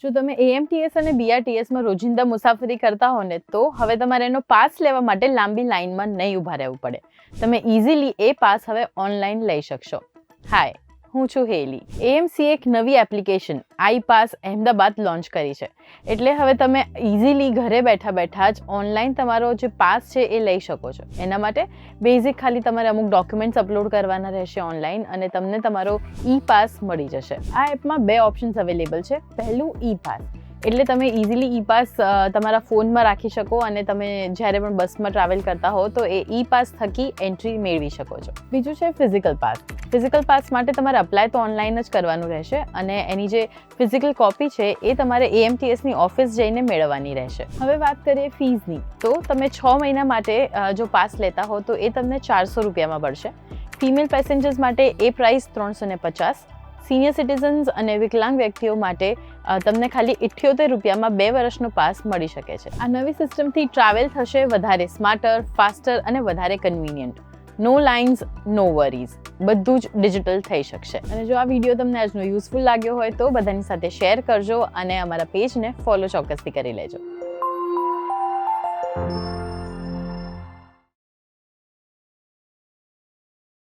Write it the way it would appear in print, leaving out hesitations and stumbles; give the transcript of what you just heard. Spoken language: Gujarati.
જો તમે AMTS અને BRTSમાં રોજિંદા મુસાફરી કરતા હો ને તો હવે તમારે એનો પાસ લેવા માટે લાંબી લાઇનમાં નહીં ઊભા રહેવું પડે. તમે ઇઝીલી એ પાસ હવે ઓનલાઈન લઈ શકશો. હાય, હું છું હેલી. AMC એક નવી એપ્લિકેશન iPass અહેમદાબાદ લોન્ચ કરી છે. એટલે હવે તમે ઇઝીલી ઘરે બેઠા બેઠા જ ઓનલાઈન તમારો જે પાસ છે એ લઈ શકો છો. એના માટે બેઝિક ખાલી તમારે અમુક ડોક્યુમેન્ટ્સ અપલોડ કરવાના રહેશે ઓનલાઈન અને તમને તમારો પાસ મળી જશે. આ એપમાં 2 ઓપ્શન્સ અવેલેબલ છે. પહેલું પાસ, એટલે તમે ઇઝીલી પાસ તમારા ફોનમાં રાખી શકો અને તમે જ્યારે પણ બસમાં ટ્રાવેલ કરતા હો તો એ પાસ થકી એન્ટ્રી મેળવી શકો છો. બીજું છે ફિઝિકલ પાસ. ફિઝિકલ પાસ માટે તમારે અપ્લાય તો ઓનલાઈન જ કરવાનું રહેશે અને એની જે ફિઝિકલ કોપી છે એ તમારે AMTSની ઓફિસ જઈને મેળવવાની રહેશે. હવે વાત કરીએ ફીઝની, તો તમે 6 મહિના માટે જો પાસ લેતા હો તો એ તમને 400 રૂપિયામાં પડશે. ફિમેલ પેસેન્જર્સ માટે એ પ્રાઇસ 350. સિનિયર સિટીઝન્સ અને વિકલાંગ વ્યક્તિઓ માટે તમને ખાલી 78 રૂપિયામાં 2 વર્ષનો પાસ મળી શકે છે. આ નવી સિસ્ટમથી ટ્રાવેલ થશે વધારે સ્માર્ટર, ફાસ્ટર અને વધારે કન્વિનિયન્ટ. નો લાઇન્સ, નો વરીઝ, બધું જ ડિજિટલ થઈ શકશે. અને જો આ વિડીયો તમને આજનો યુઝફુલ લાગ્યો હોય તો બધાની સાથે શેર કરજો અને અમારા પેજને ફોલો ચોક્કસથી કરી લેજો.